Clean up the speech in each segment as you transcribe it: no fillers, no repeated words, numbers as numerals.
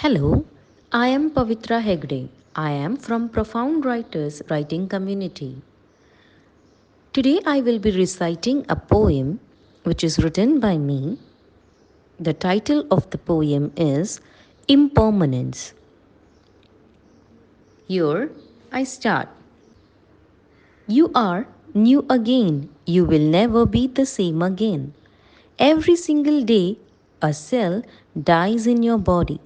Hello, I am Pavitra Hegde. I am from Profound Writers Writing Community. Today I will be reciting a poem which is written by me. The title of the poem is Impermanence. Here I start. You are new again. You will never be the same again. Every single day, a cell dies in your body.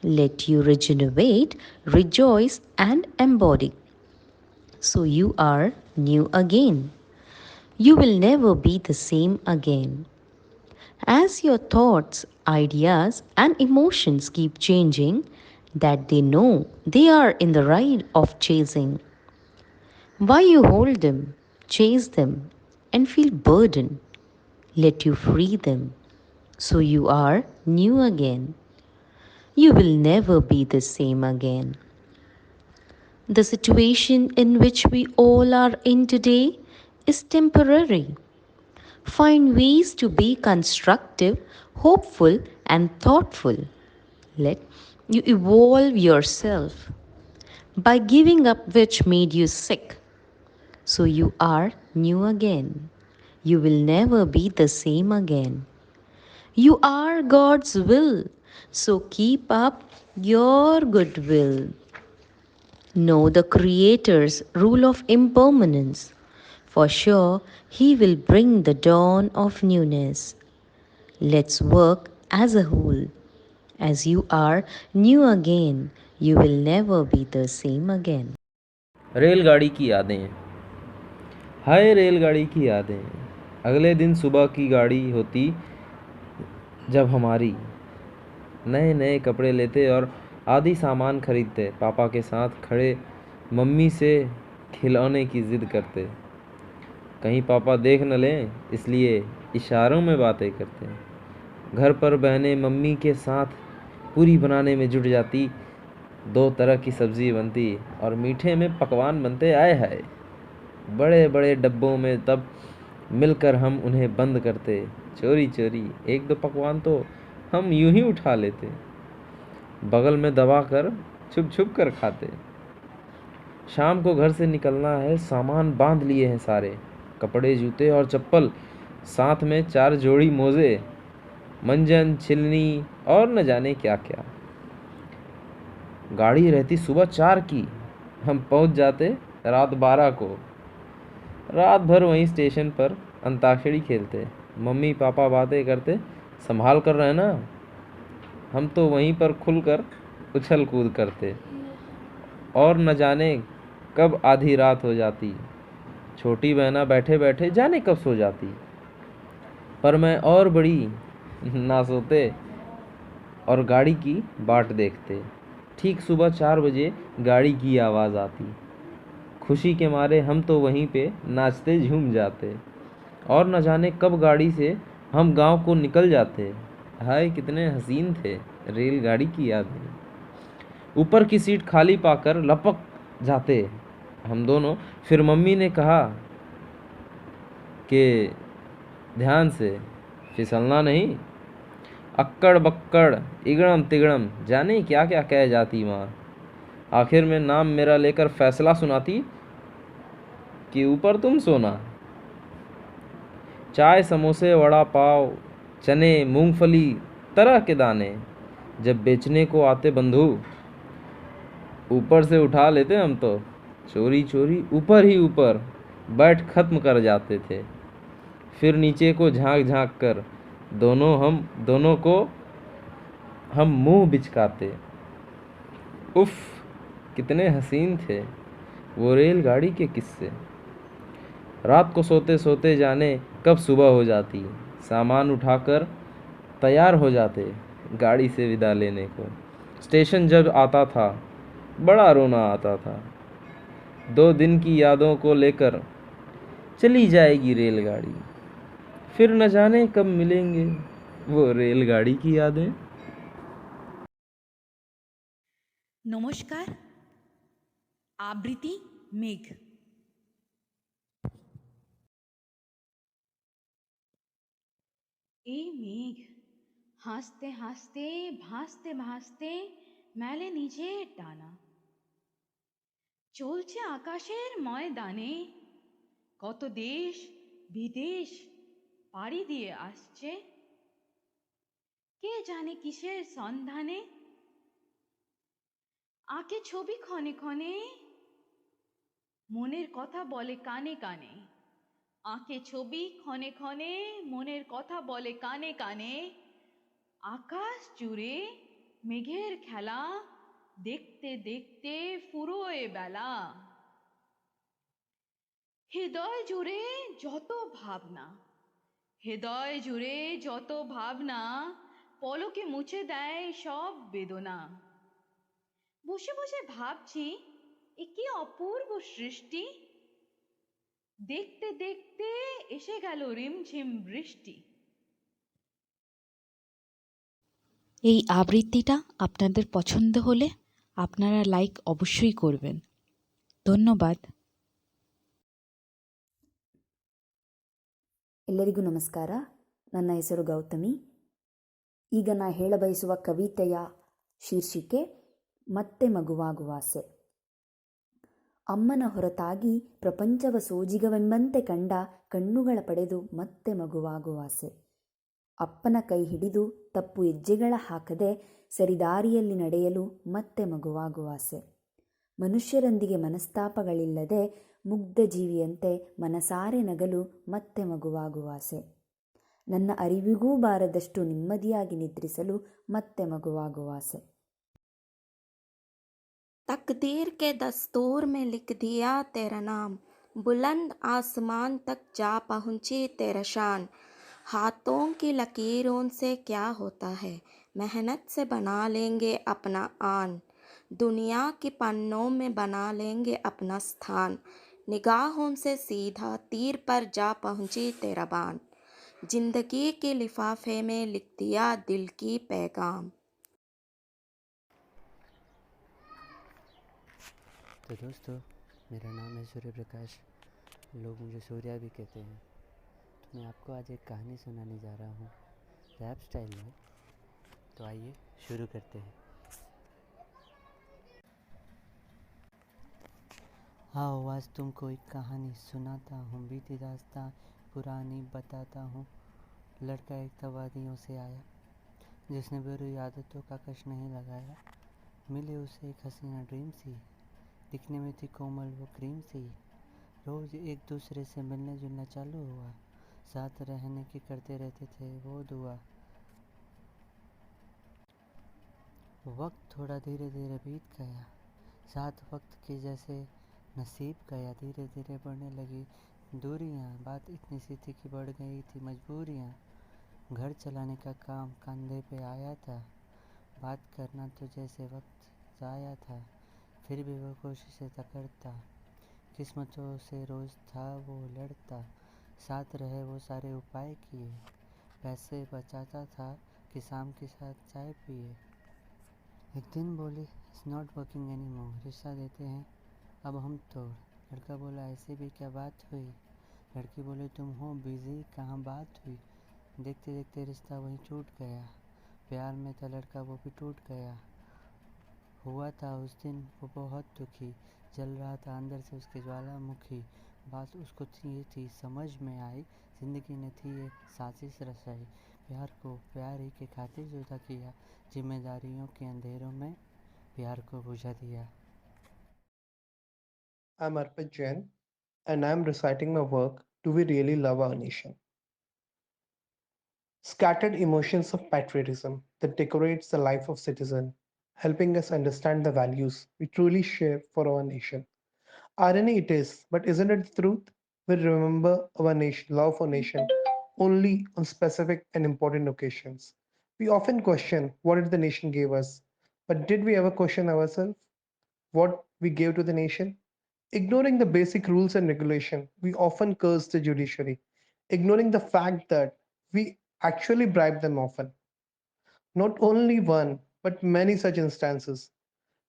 Let you regenerate, rejoice, and embody. So you are new again. You will never be the same again. As your thoughts, ideas, and emotions keep changing, that they know they are in the ride of chasing. Why you hold them, chase them, and feel burdened? Let you free them. So you are new again. You will never be the same again. The situation in which we all are in today is temporary. Find ways to be constructive, hopeful, and thoughtful. Let you evolve yourself by giving up which made you sick. So you are new again. You will never be the same again. You are God's will. So keep up your goodwill. Know the Creator's rule of impermanence. For sure, He will bring the dawn of newness. Let's work as a whole. As you are new again, you will never be the same again. रेलगाड़ी की यादें। हाय रेलगाड़ी की यादें। अगले दिन सुबह की गाड़ी होती जब हमारी नए नए कपड़े लेते और आदि सामान खरीदते। पापा के साथ खड़े मम्मी से खिलौने की ज़िद करते। कहीं पापा देख न लें इसलिए इशारों में बातें करते। घर पर बहनें मम्मी के साथ पूरी बनाने में जुट जाती। 2 तरह की सब्ज़ी बनती और मीठे में पकवान बनते। आए हाय, बड़े बड़े डब्बों में तब मिलकर हम उन्हें बंद करते। चोरी चोरी 1-2 पकवान तो हम यूं ही उठा लेते, बगल में दबा कर छुप छुप कर खाते। शाम को घर से निकलना है, सामान बांध लिए हैं सारे, कपड़े जूते और चप्पल, साथ में 4 जोड़ी मोजे, मंजन छिलनी और न जाने क्या क्या। गाड़ी रहती सुबह 4 की, हम पहुंच जाते रात 12 को। रात भर वहीं स्टेशन पर अंताक्षरी खेलते। मम्मी पापा बातें करते, संभाल कर रहना। हम तो वहीं पर खुलकर उछल कूद करते और न जाने कब आधी रात हो जाती। छोटी बहना बैठे बैठे जाने कब सो जाती, पर मैं और बड़ी ना सोते और गाड़ी की बाट देखते। ठीक सुबह 4 बजे गाड़ी की आवाज़ आती। खुशी के मारे हम तो वहीं पे नाचते झूम जाते और न जाने कब गाड़ी से हम गांव को निकल जाते। हाय कितने हसीन थे रेलगाड़ी की यादें। ऊपर की सीट खाली पाकर लपक जाते हम दोनों। फिर मम्मी ने कहा कि ध्यान से, फिसलना नहीं। अक्कड़ बक्कड़ इगड़म तिगड़म जाने क्या क्या कह जाती माँ। आखिर में नाम मेरा लेकर फैसला सुनाती कि ऊपर तुम सोना। चाय समोसे वड़ा पाव चने मूंगफली तरह के दाने जब बेचने को आते बंधु, ऊपर से उठा लेते हम तो चोरी चोरी ऊपर ही ऊपर बैठ खत्म कर जाते थे। फिर नीचे को झांक झांक कर दोनों को हम मुंह बिचकाते। उफ, कितने हसीन थे वो रेलगाड़ी के किस्से। रात को सोते सोते जाने कब सुबह हो जाती। सामान उठाकर तैयार हो जाते गाड़ी से विदा लेने को। स्टेशन जब आता था बड़ा रोना आता था। 2 दिन की यादों को लेकर चली जाएगी रेलगाड़ी, फिर न जाने कब मिलेंगे वो रेलगाड़ी की यादें। নমস্কার, আবৃত্তি মেঘ। এই মেঘ হাসতে হাসতে ভাসতে ভাসতে মেলে নিজের ডানা, চলছে আকাশের ময়দানে, কত দেশ বিদেশ পাড়ি দিয়ে আসছে, কে জানে কিসের সন্ধানে, আঁকে ছবি ক্ষণে ক্ষণে, মনের কথা বলে কানে কানে, আঁকে ছবি ক্ষণে ক্ষণে, মনের কথা বলে কানে কানে, আকাশ জুড়ে মেঘের খেলা, দেখতে দেখতে ফুরোয় বেলা, হৃদয় জুড়ে যত ভাবনা, হৃদয় জুড়ে যত ভাবনা, পলকে মুছে দেয় সব বেদনা। বসে বসে ভাবছি, এ কি অপূর্ব সৃষ্টি, দেখতে দেখতে এসে গেল রিমঝিম বৃষ্টি। এই আবৃত্তিটা আপনাদের পছন্দ হলে আপনারা লাইক অবশ্যই করবেন। ধন্যবাদ। ಎಲ್ಲರಿಗೂ ನಮಸ್ಕಾರ. ನನ್ನ ಹೆಸರು ಗೌತಮಿ. ಈಗ ನಾ ಹೇಳಬಯಸುವ ಕವಿತೆಯ ಶೀರ್ಷಿಕೆ ಮತ್ತೆ ಮಗುವಾಗುವಾಸೆ. ಅಮ್ಮನ ಹೊರತಾಗಿ ಪ್ರಪಂಚವ ಸೋಜಿಗವೆಂಬಂತೆ ಕಂಡ ಕಣ್ಣುಗಳ ಪಡೆದು ಮತ್ತೆ ಮಗುವಾಗುವಾಸೆ. ಅಪ್ಪನ ಕೈ ಹಿಡಿದು ತಪ್ಪು ಹೆಜ್ಜೆಗಳ ಹಾಕದೆ ಸರಿದಾರಿಯಲ್ಲಿ ನಡೆಯಲು ಮತ್ತೆ ಮಗುವಾಗುವಾಸೆ. ಮನುಷ್ಯರೊಂದಿಗೆ ಮನಸ್ತಾಪಗಳಿಲ್ಲದೆ ಮುಗ್ಧ ಜೀವಿಯಂತೆ ಮನಸಾರೆ ನಗಲು ಮತ್ತೆ ಮಗುವಾಗುವಾಸೆ. ನನ್ನ ಅರಿವಿಗೂ ಬಾರದಷ್ಟು ನೆಮ್ಮದಿಯಾಗಿ ನಿದ್ರಿಸಲು ಮತ್ತೆ ಮಗುವಾಗುವಾಸೆ. तकदीर के दस्तूर में लिख दिया तेरा नाम, बुलंद आसमान तक जा पहुँची तेरा शान। हाथों की लकीरों से क्या होता है, मेहनत से बना लेंगे अपना आन। दुनिया के पन्नों में बना लेंगे अपना स्थान, निगाहों से सीधा तीर पर जा पहुँची तेरा बान। जिंदगी के लिफाफे में लिख दिया दिल की पैगाम। तो दोस्तों, मेरा नाम है सूर्य प्रकाश, लोग मुझे सूर्या भी कहते हैं। तो मैं आपको आज एक कहानी सुनाने जा रहा हूँ रैप स्टाइल में। तो आइए शुरू करते हैं। आओ आज तुमको एक कहानी सुनाता हूँ, बीती दास्तां पुरानी बताता हूँ। लड़का एक था वादियों से आया, जिसने बुरी आदतों का कश नहीं लगाया। मिले उसे एक हसीना ड्रीम सी, दिखने में थी कोमल वो क्रीम सी। रोज़ एक दूसरे से मिलने जुलना चालू हुआ, साथ रहने की करते रहते थे वो दुआ। वक्त थोड़ा धीरे धीरे बीत गया, साथ वक्त के जैसे नसीब गया। धीरे धीरे बढ़ने लगी दूरियां, बात इतनी सी थी कि बढ़ गई थी मजबूरियां। घर चलाने का काम कंधे पे आया था, बात करना तो जैसे वक्त ज़ाया था। फिर भी वो कोशिशें करता, किस्मतों से रोज़ था वो लड़ता। साथ रहे वो सारे उपाय किए, पैसे बचाता था कि शाम के साथ चाय पिए। एक दिन बोली it's not working any more, रिश्ता देते हैं अब हम तोड़। लड़का बोला ऐसी भी क्या बात हुई, लड़की बोली तुम हो बिज़ी कहाँ बात हुई। देखते देखते रिश्ता वहीं टूट गया, प्यार में था लड़का वो भी टूट गया। हुआ था उस दिन वो बहुत दुखी, जल रहा था अंदर से उसके ज्वालामुखी। बात उसको थी समझ में आई, ज़िंदगी ने थी एक साजिश रचाई। प्यार को प्यार ही के खातिर जुदा किया, जिम्मेदारियों के अंधेरों में प्यार को बुझा दिया। I'm Arpit Jain, and I'm reciting my work, Do We Really Love Our Nation? Scattered emotions of patriotism that decorates the life of citizen, helping us understand the values we truly share for our nation. Irony it is, but isn't it the truth? We remember our nation, love for nation, only on specific and important occasions. We often question what did the nation gave us, but did we ever question ourselves? What we gave to the nation? Ignoring the basic rules and regulation, we often curse the judiciary, ignoring the fact that we actually bribe them often. Not only one, but many such instances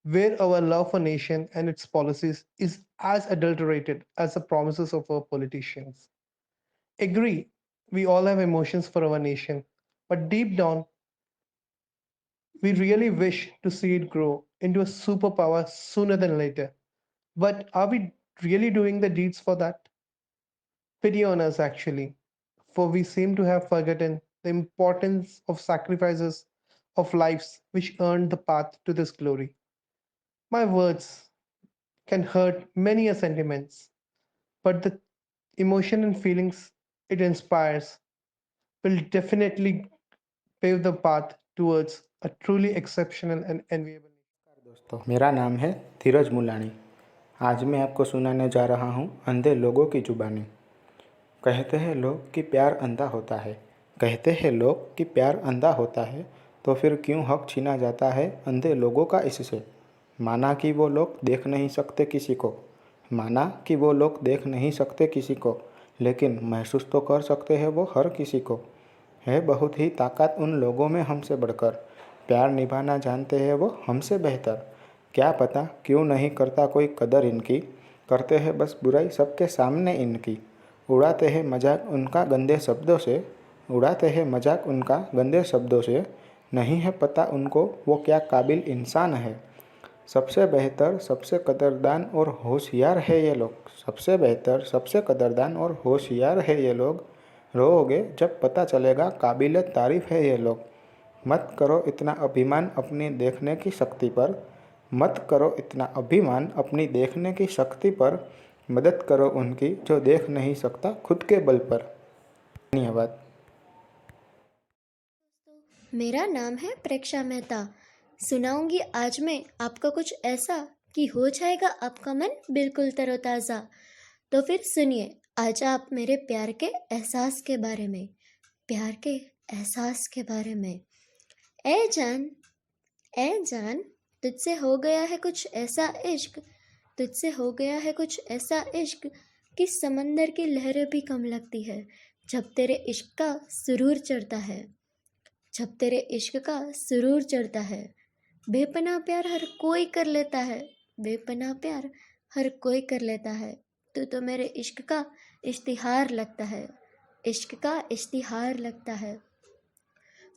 where our love for nation and its policies is as adulterated as the promises of our politicians. Agree, we all have emotions for our nation, but deep down, We really wish to see it grow into a superpower sooner than later. But are we really doing the deeds for that? Pity on us, actually, for we seem to have forgotten the importance of sacrifices of lives which earned the path to this glory. My words can hurt many a sentiments, but the emotion and feelings it inspires will definitely pave the path towards a truly exceptional and enviable. दोस्तों, मेरा नाम है धीरज मुलानी। आज मैं आपको सुनाने जा रहा हूँ अंधे लोगों की जुबानी। कहते हैं लोग कि प्यार अंधा होता है, कहते हैं लोग कि प्यार अंधा होता है, तो फिर क्यों हक छीना जाता है अंधे लोगों का इससे। माना कि वो लोग देख नहीं सकते किसी को, माना कि वो लोग देख नहीं सकते किसी को, लेकिन महसूस तो कर सकते हैं वो हर किसी को। है बहुत ही ताकत उन लोगों में हमसे बढ़कर, प्यार निभाना जानते हैं वो हमसे बेहतर। क्या पता क्यों नहीं करता कोई कदर इनकी, करते हैं बस बुराई सबके सामने इनकी। उड़ाते हैं मजाक उनका गंदे शब्दों से, उड़ाते हैं मजाक उनका गंदे शब्दों से। नहीं है पता उनको वो क्या काबिल इंसान है। सबसे बेहतर सबसे कदरदान और होशियार है ये लोग, सबसे बेहतर सबसे कदरदान और होशियार है ये लोग। रोओगे जब पता चलेगा काबिल तारीफ़ है ये लोग। मत करो इतना अभिमान अपनी देखने की शक्ति पर, मत करो इतना अभिमान अपनी देखने की शक्ति पर। मदद करो उनकी जो देख नहीं सकता खुद के बल पर। धन्यवाद। मेरा नाम है प्रेक्षा मेहता। सुनाऊंगी आज मैं आपको कुछ ऐसा कि हो जाएगा आपका मन बिल्कुल तरोताज़ा। तो फिर सुनिए आज आप मेरे प्यार के एहसास के बारे में, प्यार के एहसास के बारे में। ए जान तुझसे हो गया है कुछ ऐसा इश्क, तुझसे हो गया है कुछ ऐसा इश्क कि समंदर की लहरें भी कम लगती है जब तेरे इश्क का सुरूर चढ़ता है, जब तेरे इश्क का सुरूर चढ़ता है। बेपनाह प्यार हर कोई कर लेता है, बेपनाह प्यार हर कोई कर लेता है। तू तो मेरे इश्क का इश्तिहार लगता है, इश्क का इश्तिहार लगता है।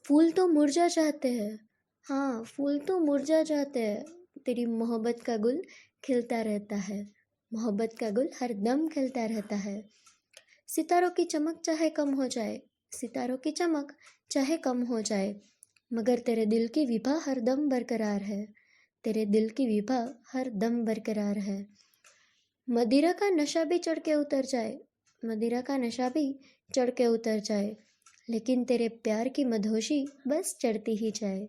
फूल तो मुरझा जाते हैं, हाँ फूल तो मुरझा जाते हैं, तेरी मोहब्बत का गुल खिलता रहता है, मोहब्बत का गुल हर दम खिलता रहता है। सितारों की चमक चाहे कम हो जाए, सितारों की चमक चाहे कम हो जाए, मगर तेरे दिल की विभा हर दम बरकरार है, तेरे दिल की विभा हर दम बरकरार है। मदिरा का नशा भी चढ़ के उतर जाए, मदिरा का नशा भी चढ़ के उतर जाए, लेकिन तेरे प्यार की मधोशी बस चढ़ती ही जाए,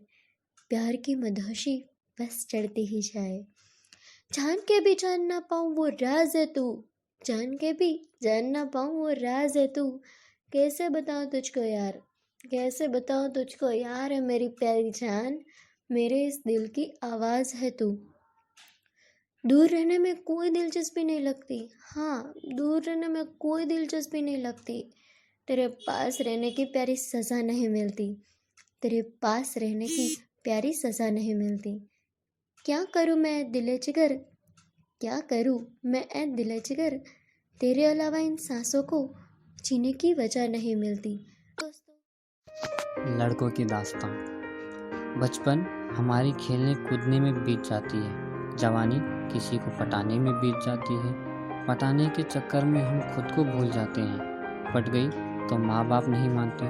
प्यार की मधोशी बस चढ़ती ही जाए। जान के भी जान ना पाऊँ वो राज है तू, जान के भी जान ना पाऊँ वो राज है तू। कैसे बताऊँ तुझको यार, कैसे बताऊँ तुझको यार है मेरी प्यारी जान, मेरे इस दिल की आवाज़ है तू। दूर रहने में कोई दिलचस्पी नहीं लगती, हाँ दूर रहने में कोई दिलचस्पी नहीं लगती। तेरे पास रहने की प्यारी सज़ा नहीं मिलती, तेरे पास रहने की प्यारी सज़ा नहीं मिलती। क्या करूँ मैं दिले जिगर, क्या करूँ मैं ऐ दिले जिगर, तेरे अलावा इन सांसों को जीने की वजह नहीं मिलती। लड़कों की दास्तां। बचपन हमारी खेलने कूदने में बीत जाती है, जवानी किसी को पटाने में बीत जाती है, पटाने के चक्कर में हम खुद को भूल जाते हैं। पट गई तो माँ बाप नहीं मानते,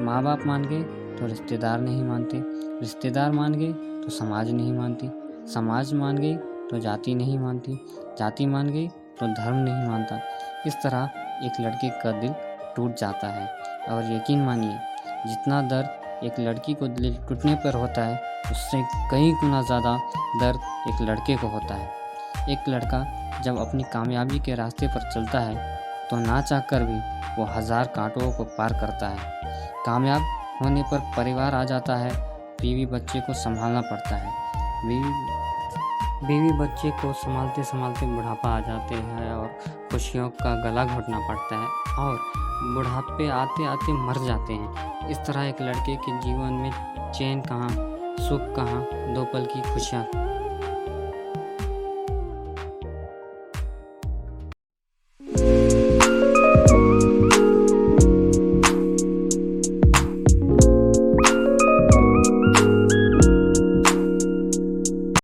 माँ बाप मान गए तो रिश्तेदार नहीं मानते, रिश्तेदार मान गए तो समाज नहीं मानती, समाज मान गई तो जाति नहीं मानती, जाति मान गई तो धर्म नहीं मानता। इस तरह एक लड़के का दिल टूट जाता है। और यकीन मानिए जितना दर्द एक लड़की को दिल टूटने पर होता है उससे कई गुना ज़्यादा दर्द एक लड़के को होता है। एक लड़का जब अपनी कामयाबी के रास्ते पर चलता है तो ना चाहकर भी वो 1000 कांटों को पार करता है। कामयाब होने पर परिवार आ जाता है, बीवी बच्चे को संभालना पड़ता है, बीवी बच्चे को संभालते संभालते बुढ़ापा आ जाते हैं और खुशियों का गला घोटना पड़ता है और बुढ़ापे आते आते मर जाते हैं। इस तरह एक लड़के के जीवन में चैन कहाँ, सुख कहाँ, 2 पल की खुशियाँ